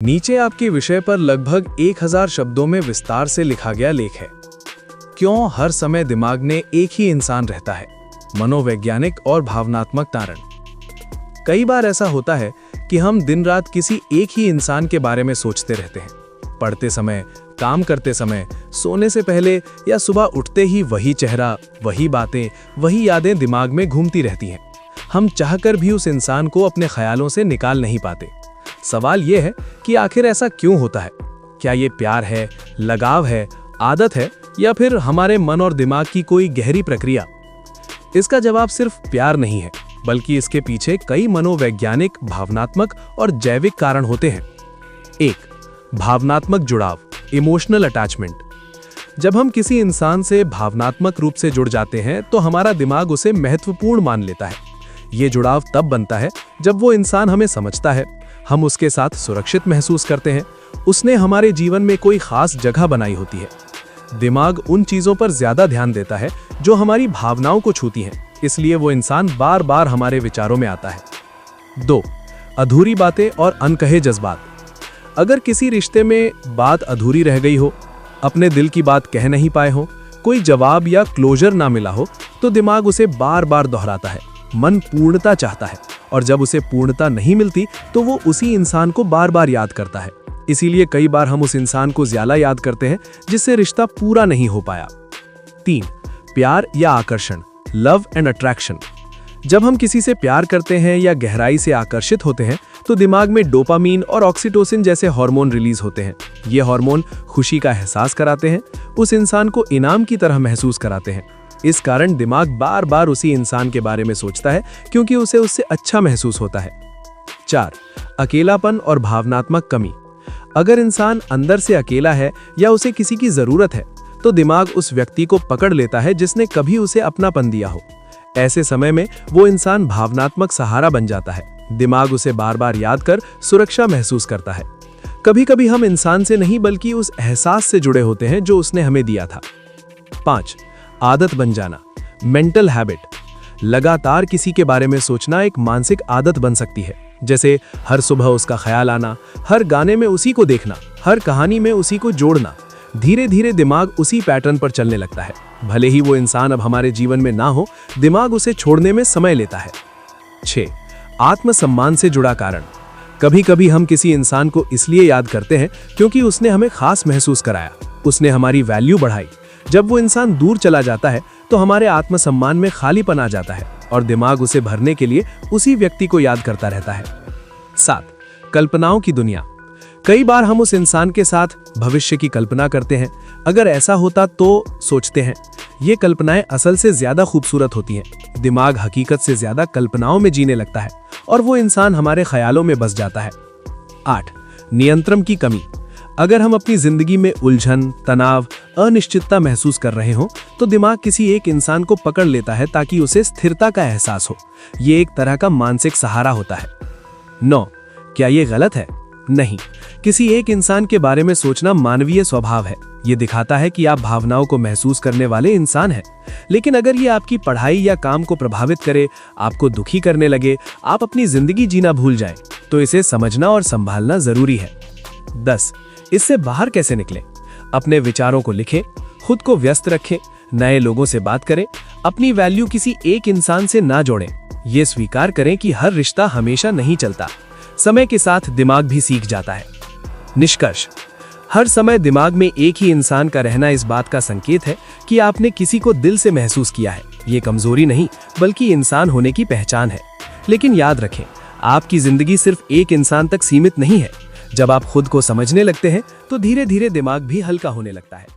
नीचे आपके विषय पर लगभग 1000 शब्दों में विस्तार से लिखा गया लेख है। क्यों हर समय दिमाग में एक ही इंसान रहता है? मनोवैज्ञानिक और भावनात्मक तारण। कई बार ऐसा होता है कि हम दिन रात किसी एक ही इंसान के बारे में सोचते रहते हैं। पढ़ते समय, काम करते समय, सोने से पहले या सुबह उठते ही वही चेहरा, वही बातें, वही यादें दिमाग में घूमती रहती हैं। हम चाहकर भी उस इंसान को अपने ख्यालों से निकाल नहीं पाते। सवाल यह है कि आखिर ऐसा क्यों होता है? क्या ये प्यार है, लगाव है, आदत है, या फिर हमारे मन और दिमाग की कोई गहरी प्रक्रिया? इसका जवाब सिर्फ प्यार नहीं है, बल्कि इसके पीछे कई मनोवैज्ञानिक, भावनात्मक और जैविक कारण होते हैं। 1. भावनात्मक जुड़ाव, इमोशनल अटैचमेंट। जब हम किसी इंसान से भावनात्मक रूप से जुड़ जाते हैं तो हमारा दिमाग उसे महत्वपूर्ण मान लेता है। ये जुड़ाव तब बनता है जब वो इंसान हमें समझता है, हम उसके साथ सुरक्षित महसूस करते हैं, उसने हमारे जीवन में कोई खास जगह बनाई होती है। दिमाग उन चीजों पर ज्यादा ध्यान देता है जो हमारी भावनाओं को छूती हैं, इसलिए वो इंसान बार बार हमारे विचारों में आता है। 2. अधूरी बातें और अनकहे जज्बात। अगर किसी रिश्ते में बात अधूरी रह गई हो, अपने दिल की बात कह नहीं पाए हो, कोई जवाब या क्लोजर ना मिला हो, तो दिमाग उसे बार बार दोहराता है। मन पूर्णता चाहता है, और जब उसे पूर्णता नहीं मिलती तो वो उसी इंसान को बार बार याद करता है। इसीलिए कई बार हम उस इंसान को ज्यादा याद करते हैं जिससे रिश्ता पूरा नहीं हो पाया। 3. प्यार या आकर्षण, लव एंड अट्रैक्शन। जब हम किसी से प्यार करते हैं या गहराई से आकर्षित होते हैं तो दिमाग में डोपामीन और ऑक्सीटोसिन जैसे हार्मोन रिलीज होते हैं। ये हार्मोन खुशी का एहसास कराते हैं, उस इंसान को इनाम की तरह महसूस कराते हैं। इस कारण दिमाग बार बार उसी इंसान के बारे में सोचता है, क्योंकि उसे उससे अच्छा महसूस होता है। 4. अकेलापन और भावनात्मक कमी। अगर इंसान अंदर से अकेला है या उसे किसी की जरूरत है तो दिमाग उस व्यक्ति को पकड़ लेता है जिसने कभी उसे अपनापन दिया हो। ऐसे समय में वो इंसान भावनात्मक सहारा बन जाता है। दिमाग उसे बार बार याद कर सुरक्षा महसूस करता है। कभी कभी हम इंसान से नहीं बल्कि उस एहसास से जुड़े होते हैं जो उसने हमें दिया था। 5. आदत बन जाना, मेंटल हैबिट। लगातार किसी के बारे में सोचना एक मानसिक आदत बन सकती है। जैसे हर सुबह उसका ख्याल आना, हर गाने में उसी को देखना, हर कहानी में उसी को जोड़ना। धीरे धीरे दिमाग उसी पैटर्न पर चलने लगता है। भले ही वो इंसान अब हमारे जीवन में ना हो, दिमाग उसे छोड़ने में समय लेता है। 6. आत्मसम्मान से जुड़ा कारण। कभी कभी हम किसी इंसान को इसलिए याद करते हैं क्योंकि उसने हमें खास महसूस कराया, उसने हमारी वैल्यू बढ़ाई। जब वो इंसान दूर चला जाता है तो हमारे आत्मसम्मान में खालीपन आ जाता है और दिमाग उसे भरने के लिए उसी व्यक्ति को याद करता रहता है। 7. कल्पनाओं की दुनिया। कई बार हम उस इंसान के साथ भविष्य की कल्पना करते हैं। अगर ऐसा होता तो सोचते हैं। ये कल्पनाएं असल से ज्यादा खूबसूरत होती हैं। दिमाग हकीकत से ज्यादा कल्पनाओं में जीने लगता है और वो इंसान हमारे ख्यालों में बस जाता है। 8. नियंत्रण की कमी। अगर हम अपनी जिंदगी में उलझन, तनाव, अनिश्चितता महसूस कर रहे हो तो दिमाग किसी एक इंसान को पकड़ लेता है ताकि उसे स्थिरता का एहसास हो। ये एक तरह का मानसिक सहारा होता है। 9. क्या ये गलत है? नहीं। किसी एक इंसान के बारे में सोचना मानवीय स्वभाव है। ये दिखाता है कि आप भावनाओं को महसूस करने वाले इंसान हैं। लेकिन अगर ये आपकी पढ़ाई या काम को प्रभावित करे, आपको दुखी करने लगे, आप अपनी जिंदगी जीना भूल जाएं, तो इसे समझना और संभालना जरूरी है। 10. इससे बाहर कैसे निकलें? अपने विचारों को लिखें, खुद को व्यस्त रखें, नए लोगों से बात करें, अपनी वैल्यू किसी एक इंसान से ना जोड़ें। ये स्वीकार करें कि हर रिश्ता हमेशा नहीं चलता। समय के साथ दिमाग भी सीख जाता है। निष्कर्ष: हर समय दिमाग में एक ही इंसान का रहना इस बात का संकेत है कि आपने किसी को दिल से महसूस किया है। ये कमजोरी नहीं, बल्कि इंसान होने की पहचान है। लेकिन याद रखें, आपकी जिंदगी सिर्फ एक इंसान तक सीमित नहीं है। जब आप खुद को समझने लगते हैं तो धीरे धीरे दिमाग भी हल्का होने लगता है।